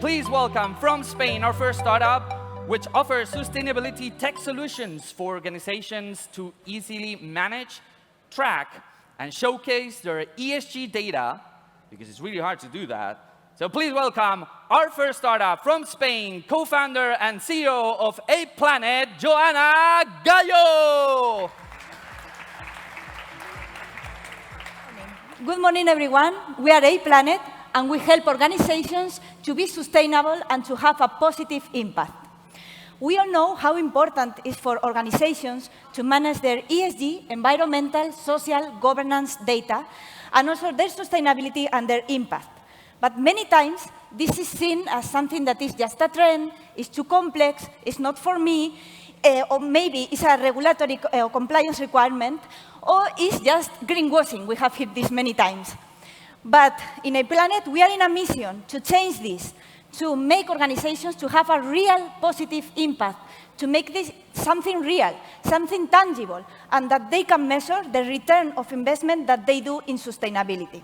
please welcome from Spain our first startup, which offers sustainability tech solutions for organizations to easily manage, track, and showcase their ESG data, because it's really hard to do that. So please welcome our first startup from Spain, co-founder and CEO of A Planet, Joana Gallo. Good morning, everyone. We are A Planet, and we help organizations to be sustainable and to have a positive impact. We all know how important it is for organizations to manage their ESG, environmental, social, governance data, and also their sustainability and their impact. But many times, this is seen as something that is just a trend, is too complex, it's not for me, or maybe it's a regulatory compliance requirement, or it's just greenwashing. We have heard this many times. But in A Planet, we are in a mission to change this, to make organizations to have a real positive impact, to make this something real, something tangible, and that they can measure the return of investment that they do in sustainability.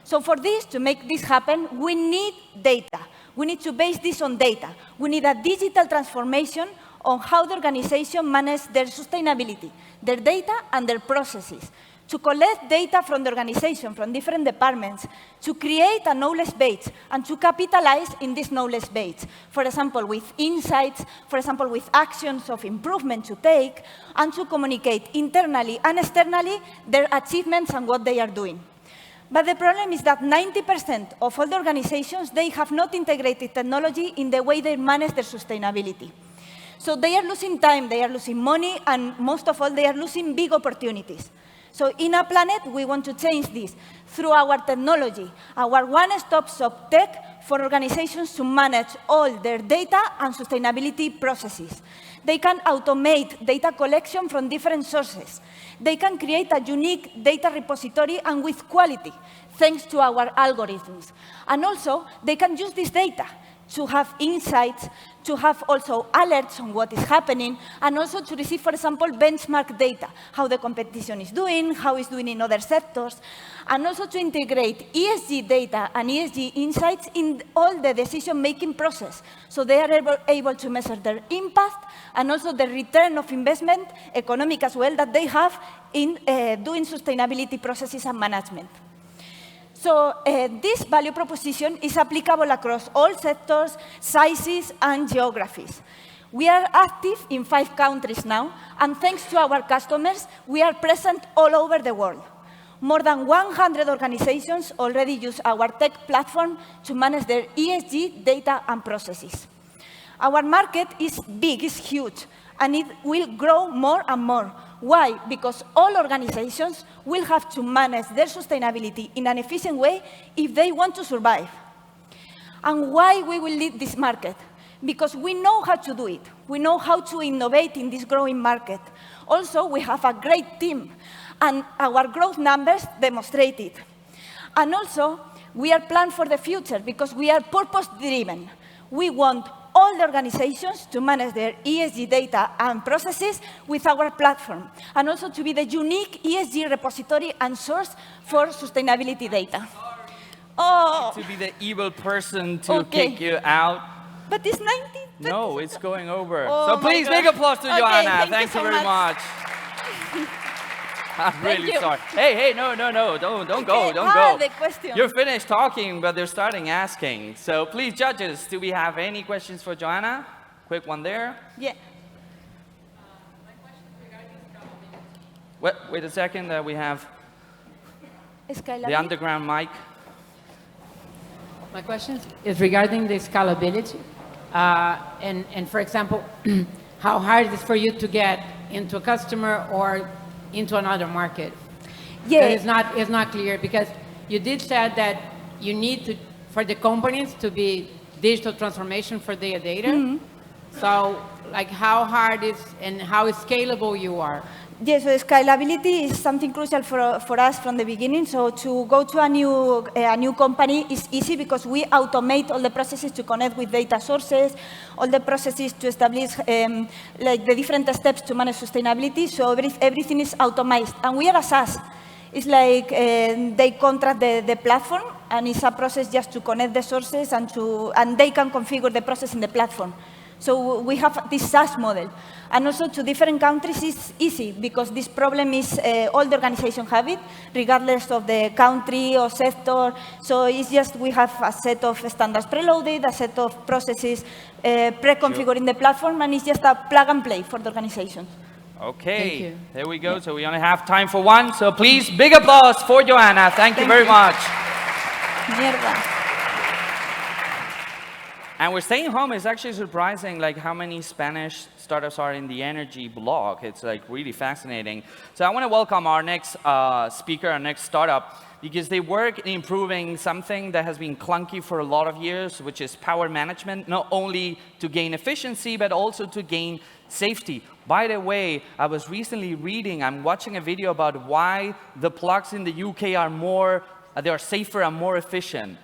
So for this, to make this happen, we need data. We need to base this on data. We need a digital transformation on how the organization manages their sustainability, their data and their processes, to collect data from the organization, from different departments, to create a knowledge base and to capitalize in this knowledge base. For example, with insights, for example, with actions of improvement to take, and to communicate internally and externally their achievements and what they are doing. But the problem is that 90% of all the organizations, they have not integrated technology in the way they manage their sustainability. So they are losing time, they are losing money, and most of all, they are losing big opportunities. So in A Planet, we want to change this through our technology, our one-stop shop tech for organizations to manage all their data and sustainability processes. They can automate data collection from different sources. They can create a unique data repository and with quality, thanks to our algorithms. And also, they can use this data to have insights, to have also alerts on what is happening, and also to receive, for example, benchmark data, how the competition is doing, how it's doing in other sectors, and also to integrate ESG data and ESG insights in all the decision-making process, so they are able to measure their impact and also the return of investment, economic as well, that they have in doing sustainability processes and management. So this value proposition is applicable across all sectors, sizes, and geographies. We are active in 5 countries now, and thanks to our customers, we are present all over the world. More than 100 organizations already use our tech platform to manage their ESG data and processes. Our market is big, it's huge, and it will grow more and more. Why? Because all organizations will have to manage their sustainability in an efficient way if they want to survive. And why we will lead this market? Because we know how to do it. We know how to innovate in this growing market. Also, we have a great team, and our growth numbers demonstrate it. And also, we are planned for the future because we are purpose-driven. We want all the organizations to manage their ESG data and processes with our platform, and also to be the unique ESG repository and source for sustainability data. Oh. To be the evil person to kick you out. But it's 90. No, it's going over. Oh, so please make applause to Joana. Thanks so very much. I'm really sorry. Hey, no, don't go. The question. You're finished talking, but they're starting asking. So please, judges, do we have any questions for Joana? Quick one there. Yeah. My question is regarding scalability. Wait a second, we have Scalability. the underground mic. My question is regarding the scalability. And for example, how hard it is for you to get into a customer or into another market? Yeah. It's not clear, because you did say that you need to, for the companies to be digital transformation for their data. Mm-hmm. So like how hard is and how scalable you are? Yes, so scalability is something crucial for us from the beginning. So to go to a new company is easy because we automate all the processes to connect with data sources, all the processes to establish like the different steps to manage sustainability. So everything is automated, and we are a SaaS. It's like they contract the platform, and it's a process just to connect the sources and they can configure the process in the platform. So we have this SaaS model. And also to different countries it's easy because this problem is all the organizations have it, regardless of the country or sector. So it's just we have a set of standards preloaded, a set of processes pre-configured in the platform, and it's just a plug and play for the organizations. Okay, there we go. So we only have time for one. So please, big applause for Joanna. Thank you very much. Mierda. And we're staying home. It's actually surprising, like how many Spanish startups are in the energy block. It's like really fascinating. So I want to welcome our next speaker, our next startup, because they work in improving something that has been clunky for a lot of years, which is power management, not only to gain efficiency, but also to gain safety. By the way, I was recently reading, I'm watching a video about why the plugs in the UK are more, they are safer and more efficient.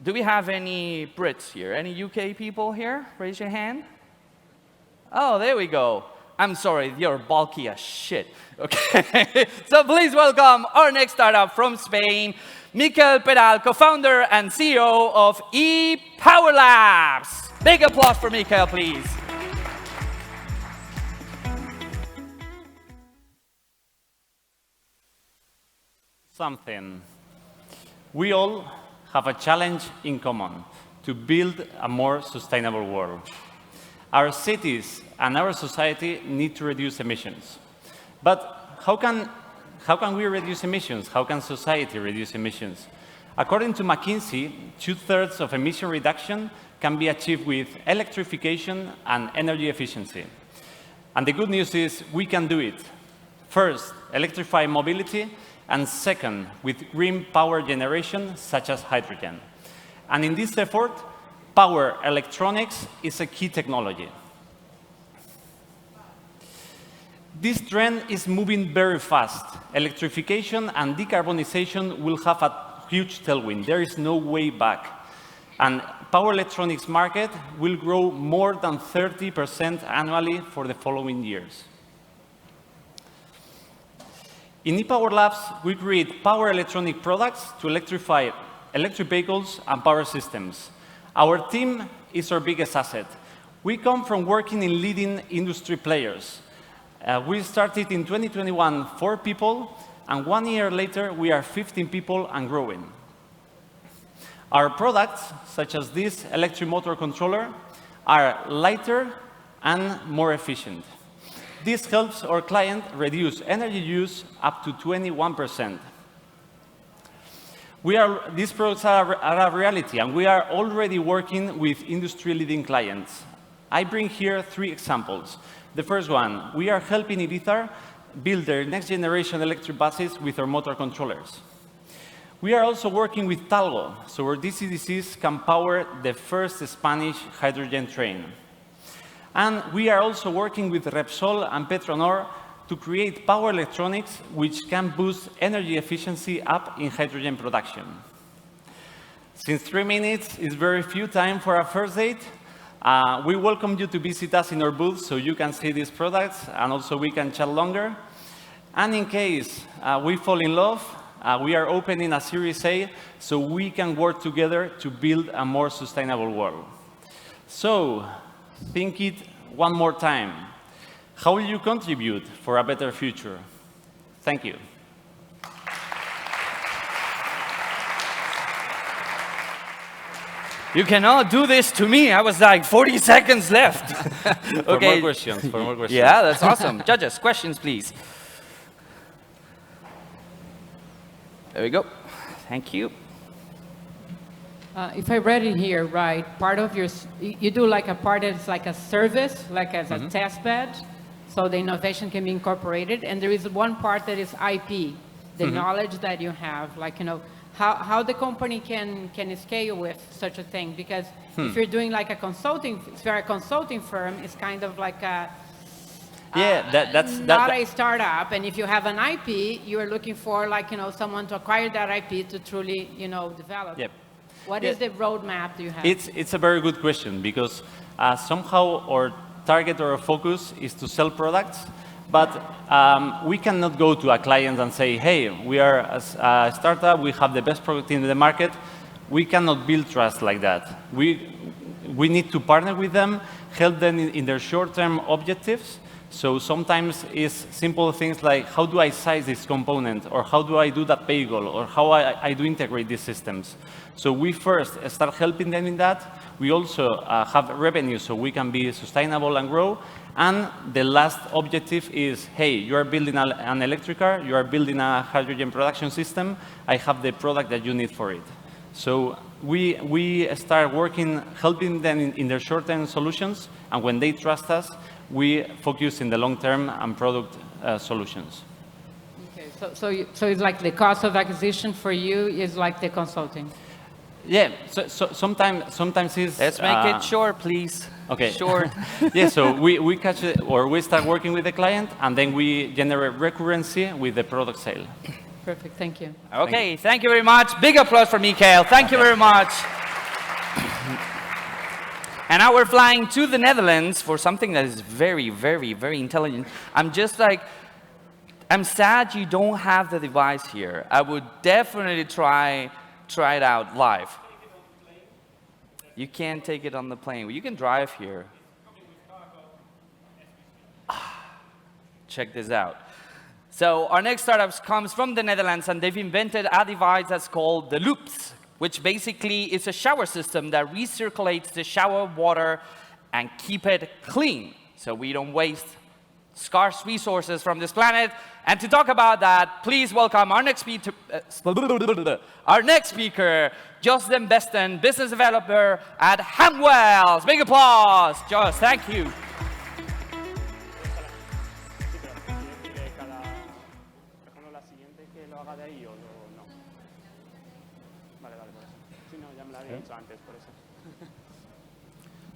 Do we have any Brits here? Any UK people here? Raise your hand. Oh, there we go. I'm sorry, you're bulky as shit. Okay, so please welcome our next startup from Spain, Miquel Peral, co-founder and CEO of ePower Labs. Big applause for Miquel, please. Something. We all have a challenge in common: to build a more sustainable world. Our cities and our society need to reduce emissions. But how can we reduce emissions? How can society reduce emissions? According to McKinsey, 2/3 of emission reduction can be achieved with electrification and energy efficiency. And the good news is we can do it. First, electrify mobility, and second, with green power generation, such as hydrogen. And in this effort, power electronics is a key technology. This trend is moving very fast. Electrification and decarbonization will have a huge tailwind. There is no way back. And power electronics market will grow more than 30% annually for the following years. In ePower Labs, we create power electronic products to electrify electric vehicles and power systems. Our team is our biggest asset. We come from working in leading industry players. We started in 2021, 4 people, and 1 year later, we are 15 people and growing. Our products, such as this electric motor controller, are lighter and more efficient. This helps our client reduce energy use up to 21%. These products are a reality, and we are already working with industry-leading clients. I bring here 3 examples. The first one, we are helping Ibiza build their next-generation electric buses with our motor controllers. We are also working with Talgo, so our DC-DCs can power the first Spanish hydrogen train. And we are also working with Repsol and Petronor to create power electronics which can boost energy efficiency up in hydrogen production. Since 3 minutes is very few time for a first date, we welcome you to visit us in our booth so you can see these products and also we can chat longer. And in case we fall in love, we are opening a Series A so we can work together to build a more sustainable world. So, think it one more time. How will you contribute for a better future? Thank you. You cannot do this to me. I was like 40 seconds left. For more questions. Yeah, that's awesome. Judges, questions, please. There we go. Thank you. If I read it here right, part of your, you do like a part that's like a service, like as a test bed, so the innovation can be incorporated. And there is one part that is IP, the knowledge that you have, like, you know, how the company can scale with such a thing. Because if you're doing like a consulting, if you're a consulting firm, it's kind of like a, that's not a startup. And if you have an IP, you're looking for like, you know, someone to acquire that IP to truly, you know, develop. Yep. What is the roadmap do you have? It's a very good question because somehow our target or our focus is to sell products, But we cannot go to a client and say, hey, we are a startup, we have the best product in the market. We cannot build trust like that. We need to partner with them, help them in their short-term objectives. So sometimes it's simple things like, how do I size this component? Or how do I do that bagel? Or how I do integrate these systems? So we first start helping them in that. We also have revenue so we can be sustainable and grow. And the last objective is, hey, you are building an electric car, you are building a hydrogen production system, I have the product that you need for it. So we start working, helping them in their short-term solutions, and when they trust us, we focus in the long-term and product solutions. Okay, so it's like the cost of acquisition for you is like the consulting. Yeah, so sometimes it's... Let's make it short, please. Okay. Short. Yeah, so we catch it, or we start working with the client, and then we generate recurrency with the product sale. Perfect, thank you. Okay, thank you very much. Big applause for Mikael. Thank you very much. And now we're flying to the Netherlands for something that is very, very, very intelligent. I'm just like, I'm sad you don't have the device here. I would definitely try it out live. You can't take it on the plane. Well, you can drive here. Check this out. So our next startup comes from the Netherlands, and they've invented a device that's called the Loops, which basically is a shower system that recirculates the shower water and keep it clean, so we don't waste scarce resources from this planet. And to talk about that, please welcome our next speaker, Justin Besten, business developer at Hamwells. Big applause, Just. Thank you.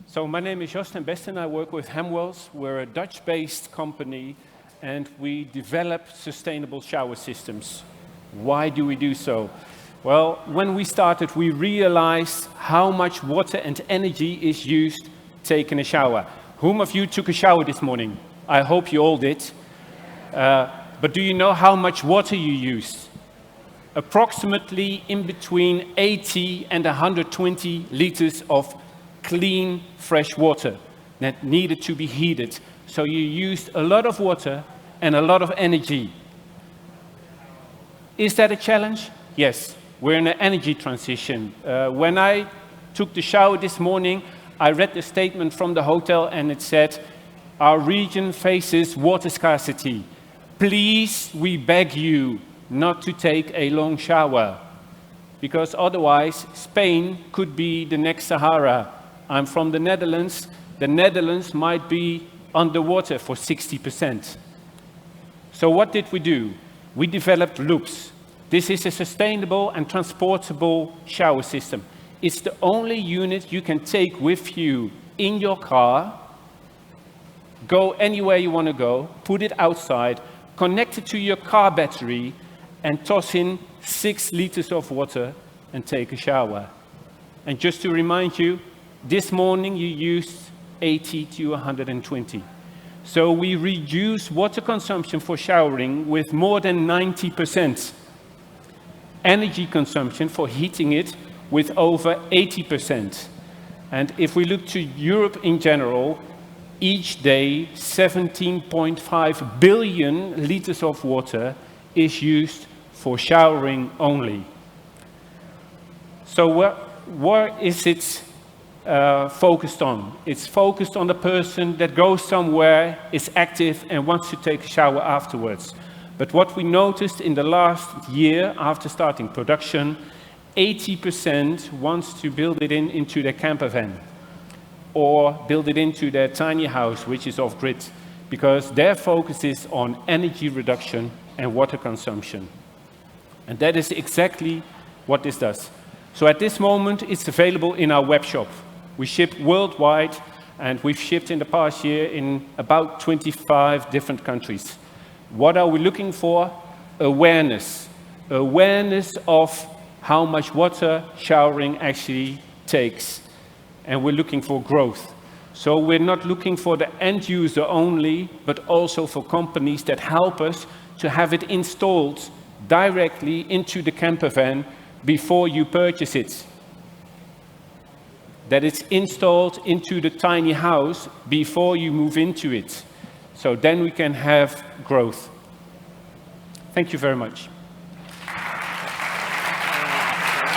So my name is Justin Besten. I work with Hamwells. We're a Dutch-based company, and we develop sustainable shower systems. Why do we do so? Well, when we started, we realized how much water and energy is used taking a shower. Whom of you took a shower this morning? I hope you all did. But do you know how much water you used? Approximately in between 80 and 120 liters of clean, fresh water that needed to be heated. So you used a lot of water and a lot of energy. Is that a challenge? Yes, we're in an energy transition. When I took the shower this morning, I read the statement from the hotel, and it said, our region faces water scarcity. Please, we beg you not to take a long shower, because otherwise Spain could be the next Sahara. I'm from the Netherlands. The Netherlands might be underwater for 60%. So what did we do? We developed Loops. This is a sustainable and transportable shower system. It's the only unit you can take with you in your car, go anywhere you want to go, put it outside, connect it to your car battery, and toss in 6 liters of water and take a shower. And just to remind you, this morning you used 80 to 120. So we reduce water consumption for showering with more than 90%. Energy consumption for heating it with over 80%. And if we look to Europe in general, each day 17.5 billion liters of water is used for showering only. So where is it focused on? It's focused on the person that goes somewhere, is active, and wants to take a shower afterwards. But what we noticed in the last year after starting production, 80% wants to build it into their camper van or build it into their tiny house, which is off-grid, because their focus is on energy reduction and water consumption. And that is exactly what this does. So at this moment, it's available in our web shop. We ship worldwide, and we've shipped in the past year in about 25 different countries. What are we looking for? Awareness. Awareness of how much water showering actually takes. And we're looking for growth. So we're not looking for the end user only, but also for companies that help us to have it installed directly into the camper van before you purchase it. That it's installed into the tiny house before you move into it. So then we can have growth. Thank you very much.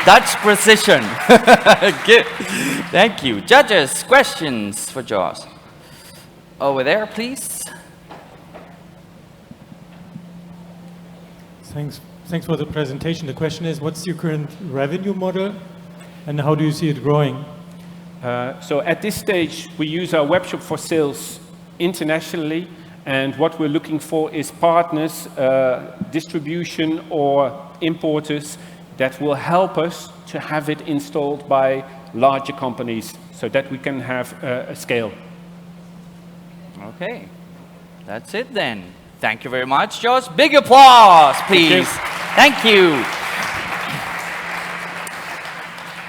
That's precision. Good. Thank you. Judges, questions for Jaws? Over there, please. Thanks for the presentation. The question is, what's your current revenue model and how do you see it growing? So at this stage, we use our webshop for sales internationally, and what we're looking for is partners, distribution or importers that will help us to have it installed by larger companies so that we can have a scale. Okay, that's it then. Thank you very much, Josh. Big applause, please. Thank you.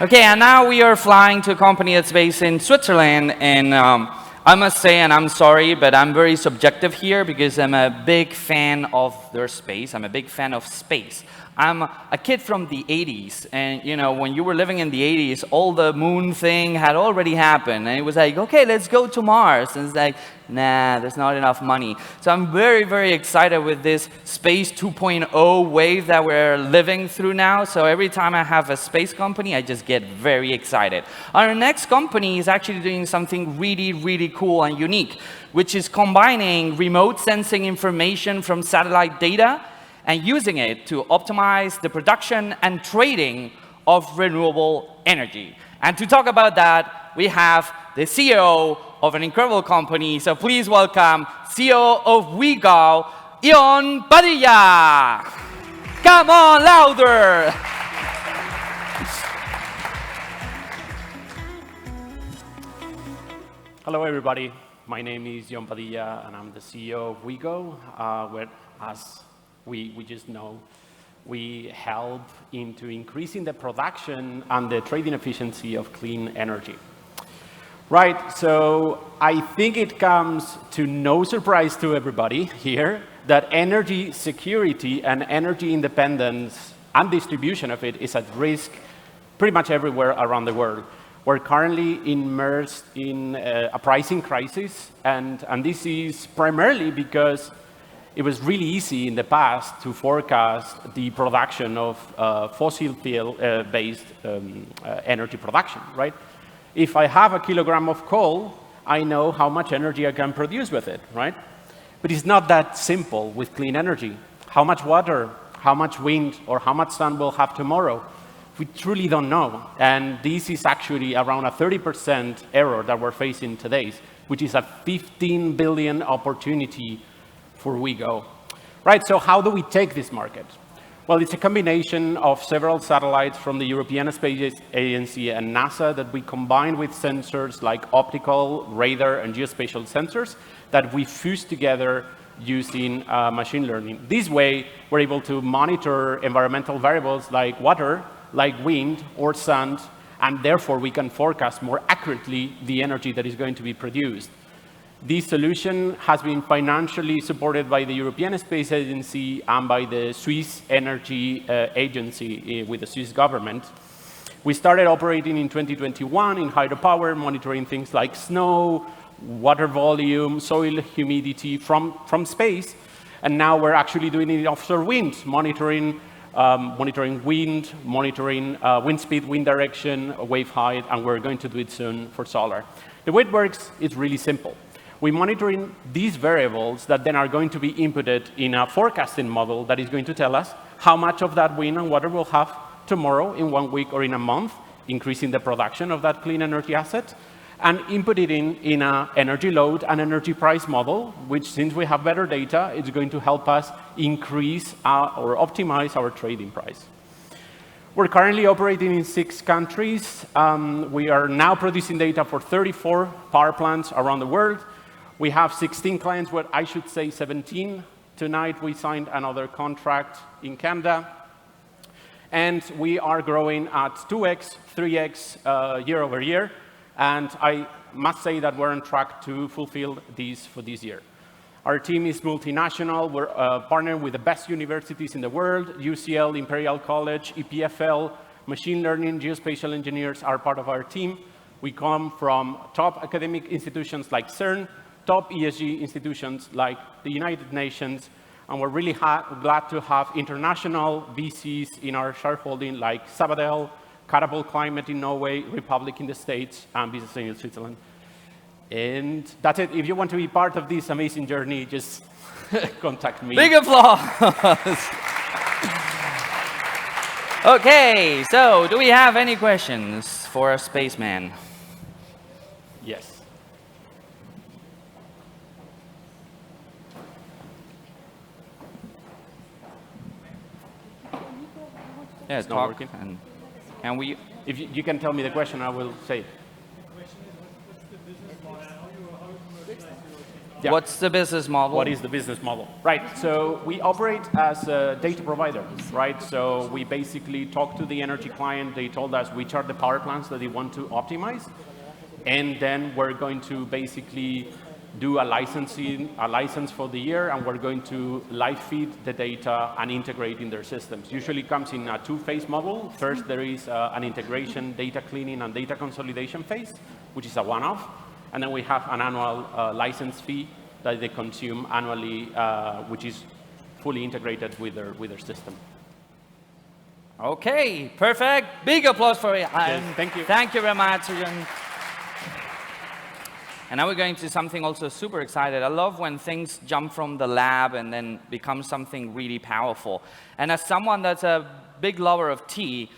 Okay, and now we are flying to a company that's based in Switzerland, and I must say, and I'm sorry, but I'm very subjective here because I'm a big fan of their space. I'm a big fan of space. I'm a kid from the 80s, and you know, when you were living in the 80s, all the moon thing had already happened, and it was like, okay, let's go to Mars, and it's like, nah, there's not enough money. So I'm very, very excited with this Space 2.0 wave that we're living through now, so every time I have a space company, I just get very excited. Our next company is actually doing something really, really cool and unique, which is combining remote sensing information from satellite data and using it to optimize the production and trading of renewable energy. And to talk about that, we have the CEO of an incredible company. So please welcome CEO of WeGo, Ion Padilla. Come on, louder. Hello, everybody. My name is Ion Padilla, and I'm the CEO of WeGo, where, as we just know, we help into increasing the production and the trading efficiency of clean energy. Right, so I think it comes to no surprise to everybody here that energy security and energy independence and distribution of it is at risk pretty much everywhere around the world. We're currently immersed in a pricing crisis, and this is primarily because it was really easy in the past to forecast the production of fossil fuel-based energy production, right? If I have a kilogram of coal, I know how much energy I can produce with it, right? But it's not that simple with clean energy. How much water, how much wind, or how much sun we'll have tomorrow, we truly don't know. And this is actually around a 30% error that we're facing today, which is a 15 billion opportunity for WeGo. Right, so how do we take this market? Well, it's a combination of several satellites from the European Space Agency and NASA that we combine with sensors like optical, radar, and geospatial sensors that we fuse together using machine learning. This way, we're able to monitor environmental variables like water, like wind or sun, and therefore we can forecast more accurately the energy that is going to be produced. This solution has been financially supported by the European Space Agency and by the Swiss Energy Agency with the Swiss government. We started operating in 2021 in hydropower, monitoring things like snow, water volume, soil humidity from space. And now we're actually doing it in offshore wind, monitoring wind, monitoring wind speed, wind direction, wave height, and we're going to do it soon for solar. The way it works is really simple. We're monitoring these variables that then are going to be inputted in a forecasting model that is going to tell us how much of that wind and water we'll have tomorrow, in 1 week, or in a month, increasing the production of that clean energy asset, and input it in an energy load and energy price model, which, since we have better data, is going to help us increase or optimize our trading price. We're currently operating in 6 countries. We are now producing data for 34 power plants around the world. We have 16 clients, well, I should say 17. Tonight, we signed another contract in Canada. And we are growing at 2x, 3x year over year. And I must say that we're on track to fulfill these for this year. Our team is multinational. We're partnered with the best universities in the world. UCL, Imperial College, EPFL, machine learning, geospatial engineers are part of our team. We come from top academic institutions like CERN, top ESG institutions like the United Nations, and we're really glad to have international VCs in our shareholding like Sabadell, Catapult Climate in Norway, Republic in the States, and Business in Switzerland. And that's it. If you want to be part of this amazing journey, just contact me. Big applause. Okay, so do we have any questions for a spaceman? Yes. Yeah, It's not talk. working. And can we? If you can tell me the question, I will say it. Yeah. What's the business model? What is the business model? Right, so we operate as a data provider, right? So we basically talk to the energy client. They told us which are the power plants that they want to optimize. And then we're going to basically do a license for the year, and we're going to live feed the data and integrate in their systems. Usually comes in a two-phase model. First, there is an integration, data cleaning, and data consolidation phase, which is a one-off. And then we have an annual license fee that they consume annually, which is fully integrated with their system. Okay, perfect. Big applause for it. Yes, thank you. Thank you very much, Jürgen. And now we're going to something also super excited. I love when things jump from the lab and then become something really powerful. And as someone that's a big lover of tea,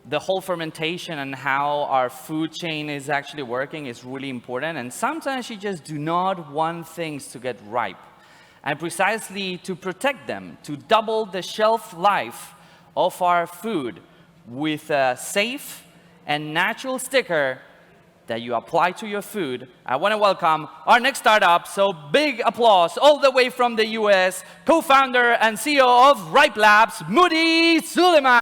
the whole fermentation and how our food chain is actually working is really important. And sometimes you just do not want things to get ripe. And precisely to protect them, to double the shelf life of our food with a safe and natural sticker that you apply to your food, I want to welcome our next startup. So big applause all the way from the US, co-founder and CEO of Ripe Labs, Moody Suleiman.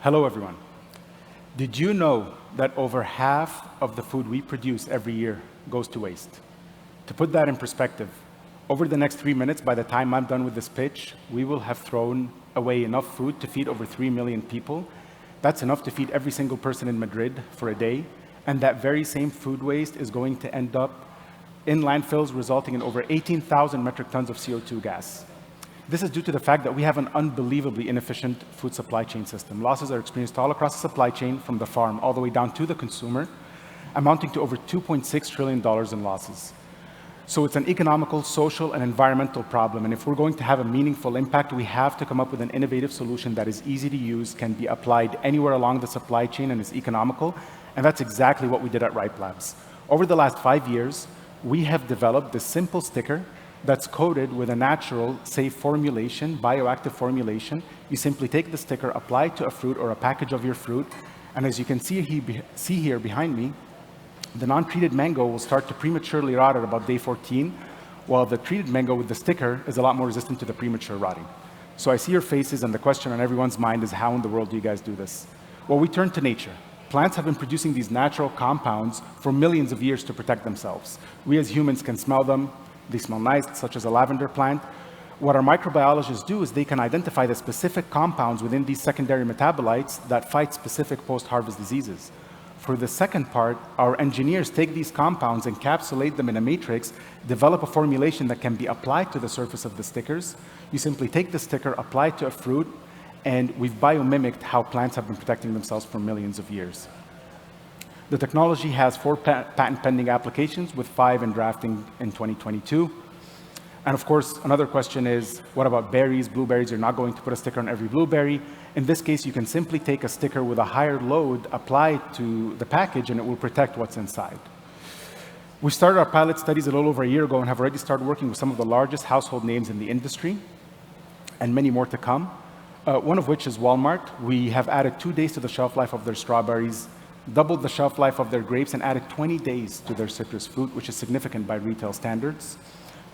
Hello, everyone. Did you know that over half of the food we produce every year goes to waste? To put that in perspective, over the next 3 minutes, by the time I'm done with this pitch, we will have thrown away enough food to feed over 3 million people. That's enough to feed every single person in Madrid for a day. And that very same food waste is going to end up in landfills, resulting in over 18,000 metric tons of CO2 gas. This is due to the fact that we have an unbelievably inefficient food supply chain system. Losses are experienced all across the supply chain, from the farm all the way down to the consumer, amounting to over $2.6 trillion in losses. So it's an economical, social, and environmental problem. And if we're going to have a meaningful impact, we have to come up with an innovative solution that is easy to use, can be applied anywhere along the supply chain, and is economical. And that's exactly what we did at Ripe Labs. Over the last 5 years, we have developed this simple sticker that's coated with a natural, safe formulation, bioactive formulation. You simply take the sticker, apply it to a fruit or a package of your fruit, and as you can see here behind me, the non-treated mango will start to prematurely rot at about day 14, while the treated mango with the sticker is a lot more resistant to the premature rotting. So I see your faces, and the question on everyone's mind is, how in the world do you guys do this? Well, we turn to nature. Plants have been producing these natural compounds for millions of years to protect themselves. We as humans can smell them. They smell nice, such as a lavender plant. What our microbiologists do is they can identify the specific compounds within these secondary metabolites that fight specific post-harvest diseases. For the second part, our engineers take these compounds, encapsulate them in a matrix, develop a formulation that can be applied to the surface of the stickers. You simply take the sticker, apply it to a fruit, and we've biomimicked how plants have been protecting themselves for millions of years. The technology has 4 patent pending applications, with 5 in drafting in 2022. And of course, another question is, what about berries, blueberries? You're not going to put a sticker on every blueberry. In this case, you can simply take a sticker with a higher load, apply it to the package, and it will protect what's inside. We started our pilot studies a little over a year ago and have already started working with some of the largest household names in the industry, and many more to come. One of which is Walmart. We have added 2 days to the shelf life of their strawberries, doubled the shelf life of their grapes, and added 20 days to their citrus fruit, which is significant by retail standards.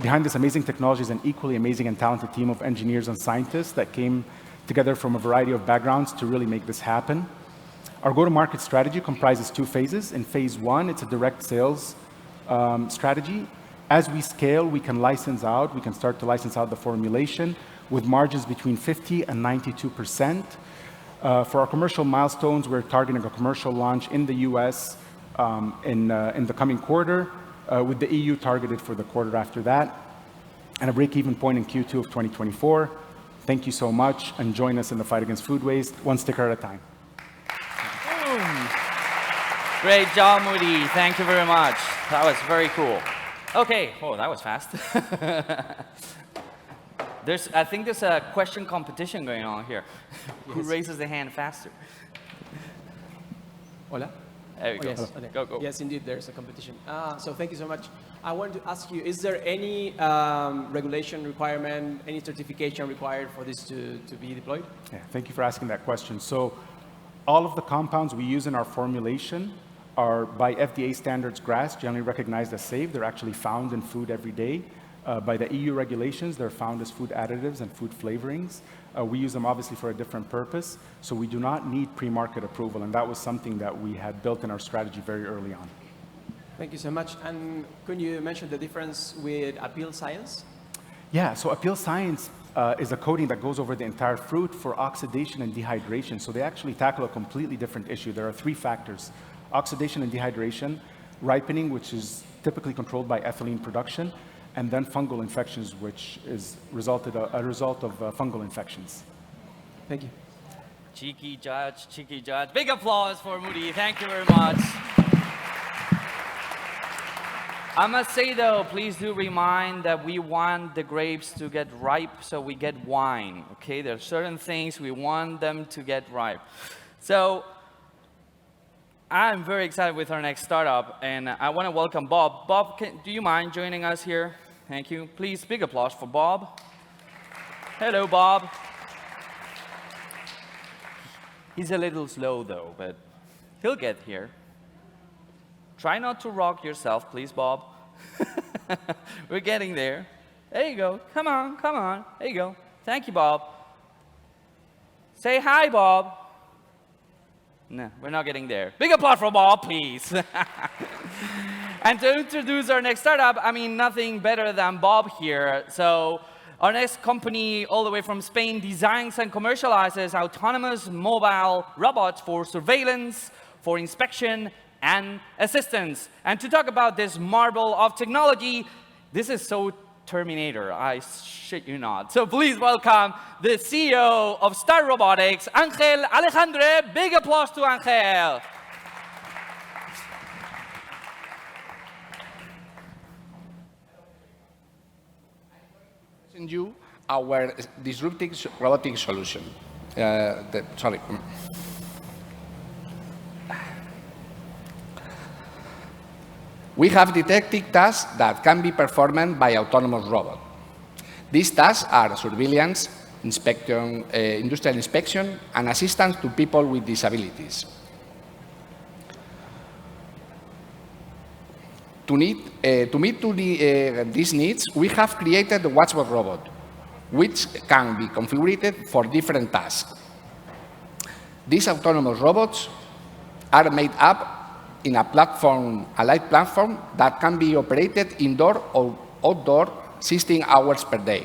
Behind this amazing technology is an equally amazing and talented team of engineers and scientists that came together from a variety of backgrounds to really make this happen. Our go-to-market strategy comprises 2 phases. In phase 1, it's a direct sales strategy. As we scale, we can license out, we can start to license out the formulation with margins between 50 and 92%. For our commercial milestones, we're targeting a commercial launch in the US in the coming quarter, with the EU targeted for the quarter after that, and a break-even point in Q2 of 2024. Thank you so much, and join us in the fight against food waste, one sticker at a time. Great job, Moody. Thank you very much. That was very cool. Okay, oh, that was fast. I think there's a question competition going on here. Yes. Who raises the hand faster? Hola. There you go. Yes. Okay. Go. Yes, indeed, there's a competition. So thank you so much. I wanted to ask you, is there any regulation requirement, any certification required for this to be deployed? Yeah, thank you for asking that question. So all of the compounds we use in our formulation are by FDA standards GRAS, generally recognized as safe. They're actually found in food every day. By the EU regulations, they're found as food additives and food flavorings. We use them obviously for a different purpose, so we do not need pre-market approval, and that was something that we had built in our strategy very early on. Thank you so much. And could you mention the difference with Appeal Science? Yeah, so Appeal Science is a coating that goes over the entire fruit for oxidation and dehydration. So they actually tackle a completely different issue. There are 3 factors: oxidation and dehydration, ripening, which is typically controlled by ethylene production, and then fungal infections, which is a result of fungal infections. Thank you. Cheeky judge, cheeky judge. Big applause for Moody. Thank you very much. I must say, though, please do remind that we want the grapes to get ripe so we get wine, okay? There are certain things we want them to get ripe. So I'm very excited with our next startup, and I want to welcome Bob. Bob, do you mind joining us here? Thank you. Please, big applause for Bob. Hello, Bob. He's a little slow, though, but he'll get here. Try not to rock yourself, please, Bob. We're getting there. There you go. Come on, come on. There you go. Thank you, Bob. Say hi, Bob. No, we're not getting there. Big applause for Bob, please. And to introduce our next startup, I mean, nothing better than Bob here. So our next company, all the way from Spain, designs and commercializes autonomous mobile robots for surveillance, for inspection, and assistance. And to talk about this marvel of technology, this is so Terminator, I shit you not. So please welcome the CEO of Star Robotics, Ángel Alejandre. Big applause to Ángel. You our disruptive robotic solution. We have detected tasks that can be performed by autonomous robots. These tasks are surveillance, inspection, industrial inspection, and assistance to people with disabilities. To meet these needs, we have created the Watchbot robot, which can be configured for different tasks. These autonomous robots are made up in a platform, a light platform that can be operated indoor or outdoor 16 hours per day.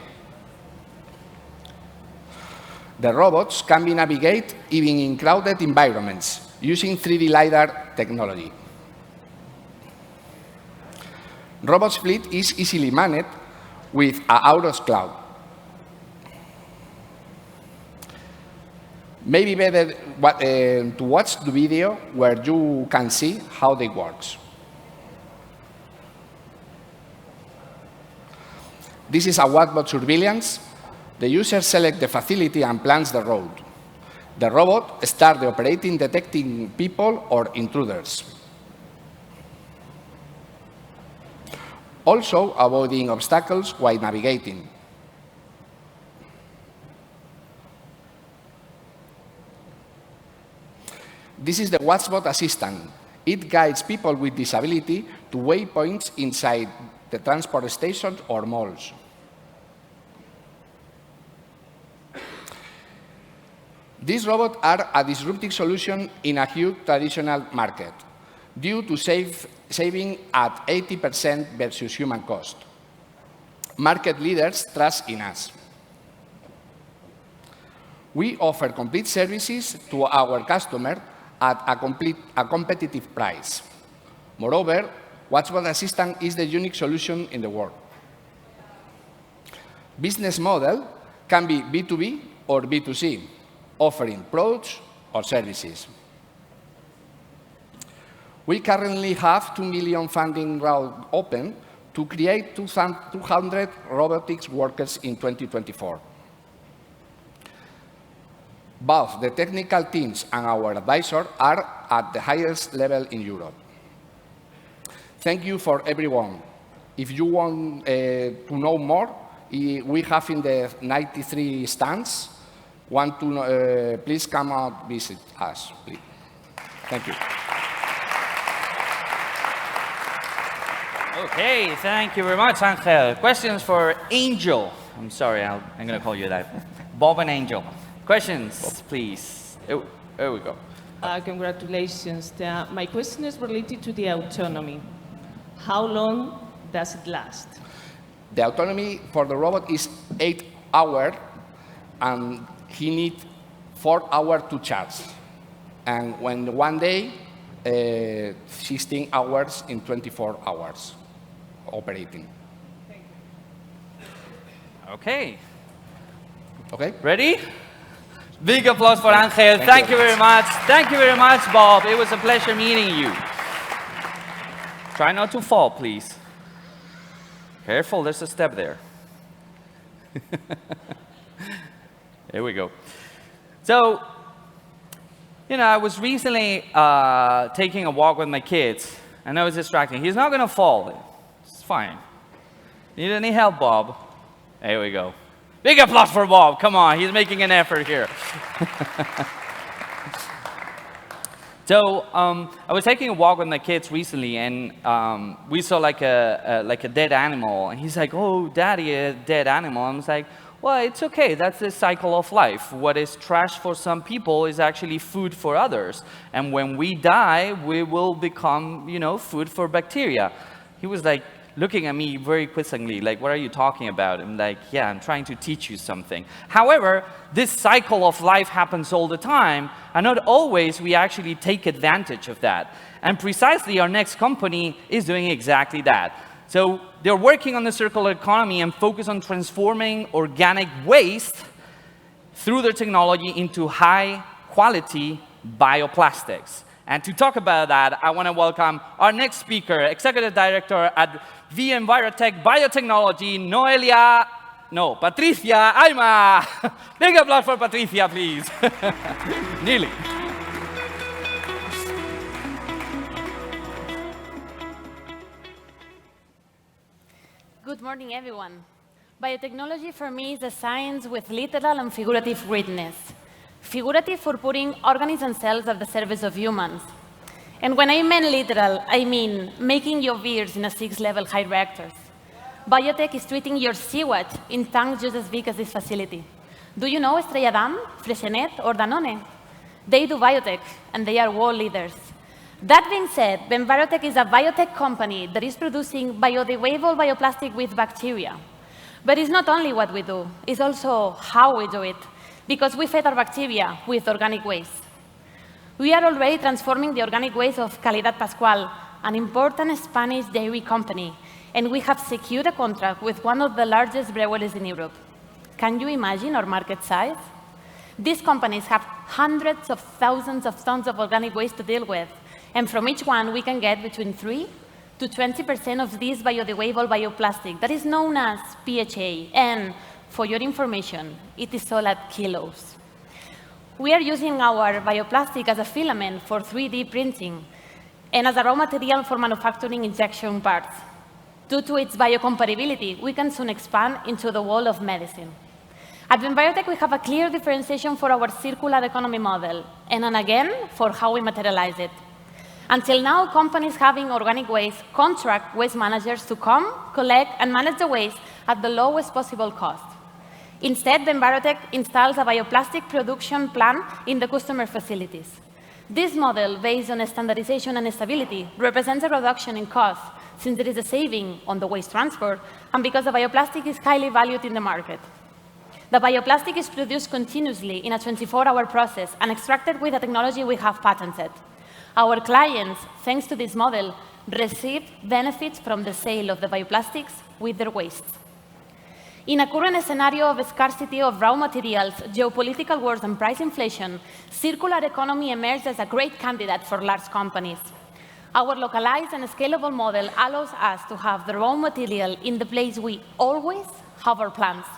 The robots can be navigated even in crowded environments using 3D LiDAR technology. Robots fleet is easily managed with a Auros cloud. Maybe better to watch the video where you can see how they work. This is a Watchbot surveillance. The user selects the facility and plans the route. The robot starts operating, detecting people or intruders. Also avoiding obstacles while navigating. This is the Watchbot assistant. It guides people with disability to waypoints inside the transport stations or malls. These robots are a disruptive solution in a huge traditional market due to saving at 80% versus human cost. Market leaders trust in us. We offer complete services to our customer at a competitive price. Moreover, Watchbot Assistant is the unique solution in the world. Business model can be B2B or B2C, offering products or services. We currently have 2 million funding round open to create 200 robotics workers in 2024. Both the technical teams and our advisor are at the highest level in Europe. Thank you for everyone. If you want to know more, we have in the 93 stands. Please come out visit us, please. Thank you. Okay, thank you very much, Angel. Questions for Angel. I'm sorry, I'm going to call you that. Bob and Angel. Questions, please. There we go. Congratulations. My question is related to the autonomy. How long does it last? The autonomy for the robot is 8 hours, and he needs 4 hours to charge. And when one day, 16 hours in 24 hours operating. Okay. Okay. Ready? Big applause for Angel. Thank you very much. Thank you very much, Bob. It was a pleasure meeting you. Try not to fall, please. Careful, there's a step there. Here we go. So, I was recently taking a walk with my kids, and I was distracting. He's not going to fall. It's fine. Need any help, Bob? There we go. Big applause for Bob. Come on, he's making an effort here. So I was taking a walk with my kids recently, and we saw like a dead animal. And he's like, "Oh, Daddy, a dead animal." I was like, "Well, it's okay. That's the cycle of life. What is trash for some people is actually food for others. And when we die, we will become, food for bacteria." He was like looking at me very quizzingly, like, "What are you talking about?" I'm like, "Yeah, I'm trying to teach you something." However, this cycle of life happens all the time, and not always we actually take advantage of that. And precisely our next company is doing exactly that. So they're working on the circular economy and focus on transforming organic waste through their technology into high-quality bioplastics. And to talk about that, I want to welcome our next speaker, Executive Director at Reinventing Biotechnology, Patricia Aima. Big applause for Patricia, please. Nearly. Good morning, everyone. Biotechnology for me is a science with literal and figurative greatness. Figurative for putting organisms and cells at the service of humans. And when I mean literal, I mean making your beers in a 6-level high reactors. Biotech is treating your sewage in tanks just as big as this facility. Do you know Estrella Damm, Freixenet, or Danone? They do biotech, and they are world leaders. That being said, Biotech is a biotech company that is producing biodegradable bioplastic with bacteria. But it's not only what we do, it's also how we do it, because we fed our bacteria with organic waste. We are already transforming the organic waste of Calidad Pascual, an important Spanish dairy company, and we have secured a contract with one of the largest breweries in Europe. Can you imagine our market size? These companies have hundreds of thousands of tons of organic waste to deal with, and from each one, we can get between 3 to 20% of this biodegradable bioplastic that is known as PHA, and for your information, it is sold at kilos. We are using our bioplastic as a filament for 3D printing and as a raw material for manufacturing injection parts. Due to its biocompatibility, we can soon expand into the world of medicine. At Biotech, we have a clear differentiation for our circular economy model, and again, for how we materialize it. Until now, companies having organic waste contract waste managers to come, collect, and manage the waste at the lowest possible cost. Instead, the Envirotech installs a bioplastic production plant in the customer facilities. This model, based on standardization and stability, represents a reduction in cost, since there is a saving on the waste transport, and because the bioplastic is highly valued in the market. The bioplastic is produced continuously in a 24-hour process and extracted with a technology we have patented. Our clients, thanks to this model, receive benefits from the sale of the bioplastics with their waste. In a current scenario of scarcity of raw materials, geopolitical wars, and price inflation, circular economy emerges as a great candidate for large companies. Our localized and scalable model allows us to have the raw material in the place we always have our plants.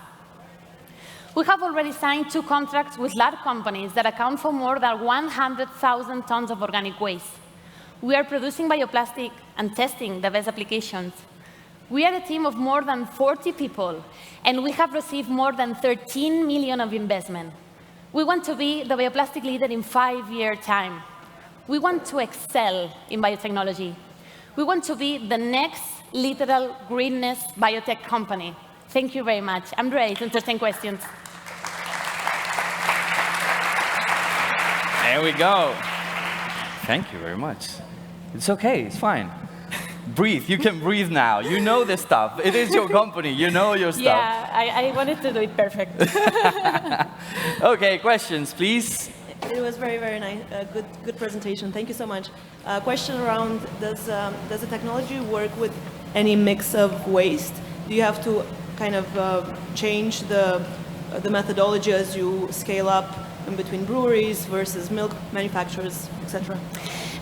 We have already signed 2 contracts with large companies that account for more than 100,000 tons of organic waste. We are producing bioplastic and testing the best applications. We are a team of more than 40 people, and we have received more than 13 million of investment. We want to be the bioplastic leader in 5-year time. We want to excel in biotechnology. We want to be the next literal greenness biotech company. Thank you very much. I'm ready to entertain questions. There we go. Thank you very much. It's okay, it's fine. Breathe, you can breathe now. You know this stuff. It is your company, you know your stuff. Yeah, I wanted to do it perfect. Okay, questions, please. It was very, very nice. Good presentation. Thank you so much. Question around, does the technology work with any mix of waste? Do you have to kind of change the methodology as you scale up in between breweries versus milk manufacturers, etc.?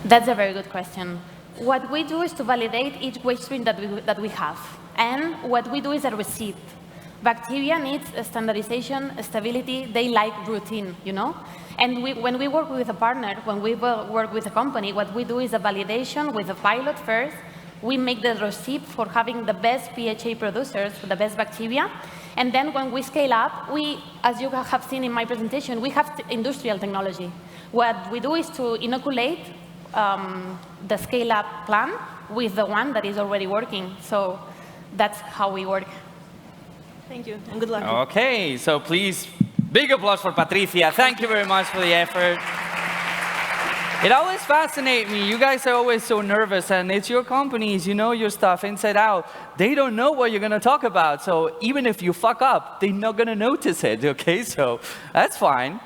That's a very good question. What we do is to validate each waste stream that we have. And what we do is a receipt. Bacteria needs standardization, stability, they like routine, you know? And when we work with a partner, when we work with a company, what we do is a validation with a pilot first. We make the receipt for having the best PHA producers, the best bacteria. And then when we scale up, as you have seen in my presentation, we have industrial technology. What we do is to inoculate the scale-up plan with the one that is already working. So that's how we work. Thank you, and good luck. Okay, so please, big applause for Patricia. Thank you very much for the effort. It always fascinates me. You guys are always so nervous, and it's your companies. You know your stuff inside out. They don't know what you're going to talk about. So even if you fuck up, they're not going to notice it, okay? So that's fine.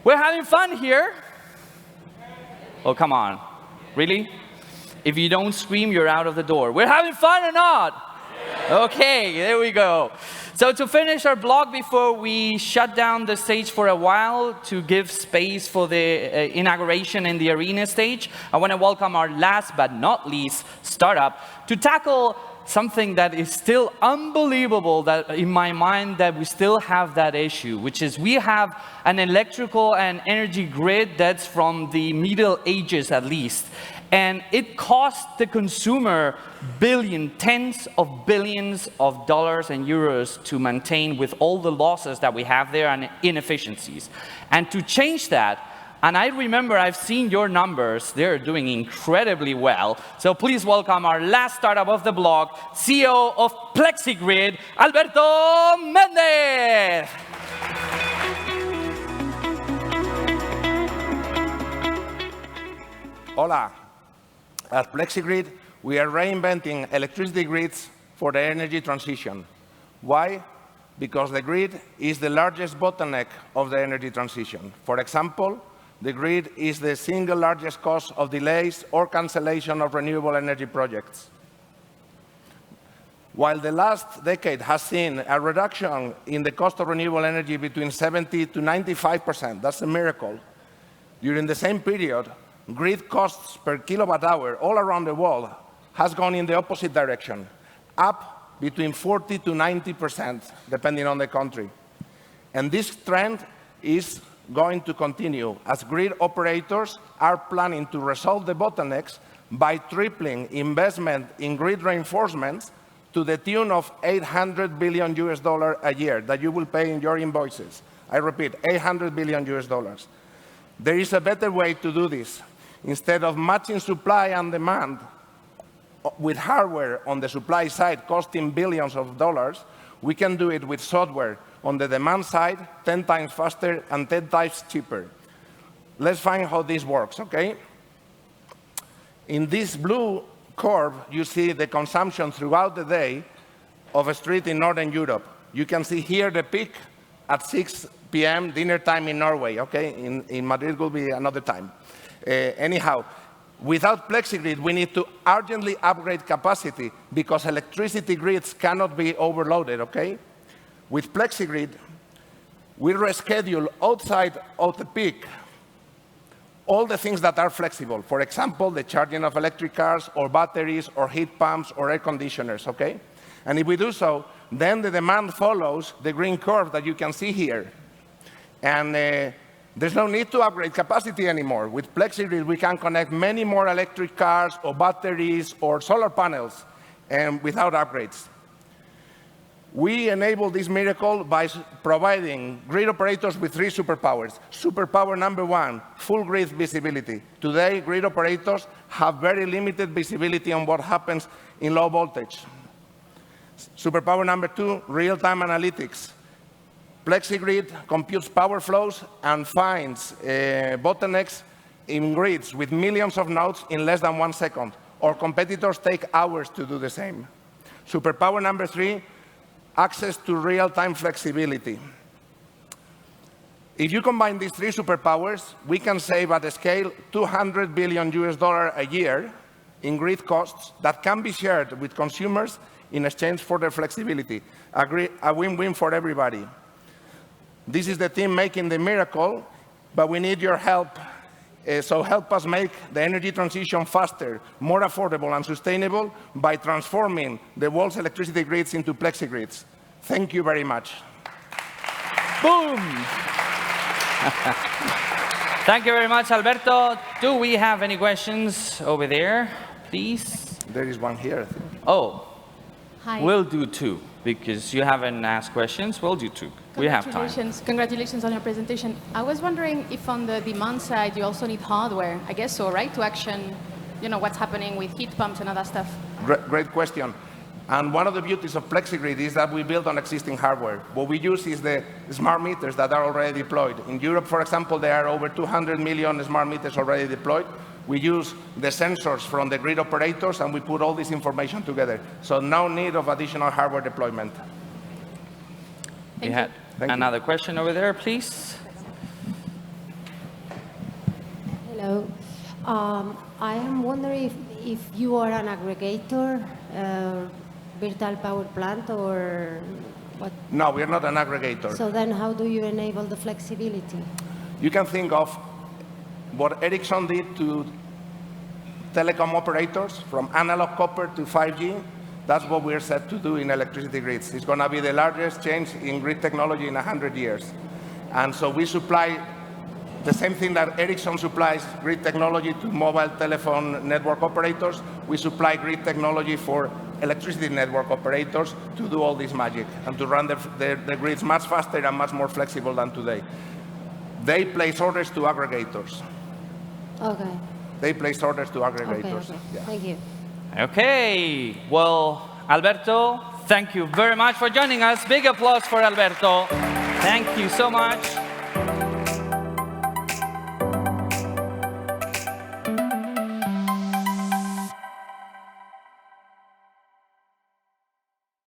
We're having fun here. Oh, come on. Really? If you don't scream, you're out of the door. We're having fun or not? Okay, there we go. So to finish our blog before we shut down the stage for a while to give space for the inauguration in the arena stage, I want to welcome our last but not least startup to tackle something that is still unbelievable that in my mind that we still have that issue, which is we have an electrical and energy grid that's from the Middle Ages at least. And it costs the consumer tens of billions of dollars and euros to maintain with all the losses that we have there and inefficiencies. And to change that, and I remember I've seen your numbers, they're doing incredibly well. So please welcome our last startup of the blog, CEO of PlexiGrid, Alberto Mendez. Hola. At PlexiGrid, we are reinventing electricity grids for the energy transition. Why? Because the grid is the largest bottleneck of the energy transition. For example, the grid is the single largest cause of delays or cancellation of renewable energy projects. While the last decade has seen a reduction in the cost of renewable energy between 70 to 95%, that's a miracle. During the same period, grid costs per kilowatt hour all around the world has gone in the opposite direction, up between 40 to 90%, depending on the country. And this trend is going to continue as grid operators are planning to resolve the bottlenecks by tripling investment in grid reinforcements to the tune of $800 billion a year that you will pay in your invoices. I repeat, $800 billion. There is a better way to do this. Instead of matching supply and demand with hardware on the supply side costing billions of dollars, we can do it with software on the demand side, 10 times faster and 10 times cheaper. Let's find how this works, okay? In this blue curve, you see the consumption throughout the day of a street in Northern Europe. You can see here the peak at 6 p.m., dinner time in Norway, okay? In Madrid will be another time. Anyhow, without FlexiGrid, we need to urgently upgrade capacity because electricity grids cannot be overloaded, okay? With FlexiGrid, we reschedule outside of the peak all the things that are flexible. For example, the charging of electric cars or batteries or heat pumps or air conditioners, okay? And if we do so, then the demand follows the green curve that you can see here. And there's no need to upgrade capacity anymore. With FlexiGrid, we can connect many more electric cars or batteries or solar panels and without upgrades. We enable this miracle by providing grid operators with 3 superpowers. Superpower number 1, full grid visibility. Today, grid operators have very limited visibility on what happens in low voltage. Superpower number 2, real-time analytics. FlexiGrid computes power flows and finds bottlenecks in grids with millions of nodes in less than 1 second. Our competitors take hours to do the same. Superpower number 3, access to real-time flexibility. If you combine these 3 superpowers, we can save at a scale $200 billion a year in grid costs that can be shared with consumers in exchange for their flexibility. A win-win for everybody. This is the team making the miracle, but we need your help. So help us make the energy transition faster, more affordable and sustainable by transforming the world's electricity grids into FlexiGrids. Thank you very much. Boom! Thank you very much, Alberto. Do we have any questions over there, please? There is one here, I think. Oh, hi. We'll do 2, because you haven't asked questions. We'll do 2. We have time. Congratulations on your presentation. I was wondering if on the demand side, you also need hardware. I guess so, right? To action, what's happening with heat pumps and other stuff. Great question. And one of the beauties of FlexiGrid is that we build on existing hardware. What we use is the smart meters that are already deployed. In Europe, for example, there are over 200 million smart meters already deployed. We use the sensors from the grid operators, and we put all this information together. So no need of additional hardware deployment. We had another question over there, please. Hello. I am wondering if you are an aggregator, virtual power plant, or what? No, we are not an aggregator. So then how do you enable the flexibility? You can think of what Ericsson did to telecom operators, from analog copper to 5G. That's what we're set to do in electricity grids. It's going to be the largest change in grid technology in 100 years. And so we supply the same thing that Ericsson supplies grid technology to mobile telephone network operators. We supply grid technology for electricity network operators to do all this magic and to run the grids much faster and much more flexible than today. They place orders to aggregators. Okay. They place orders to aggregators. Okay. Yeah. Thank you. Okay. Well, Alberto, thank you very much for joining us. Big applause for Alberto. Thank you so much.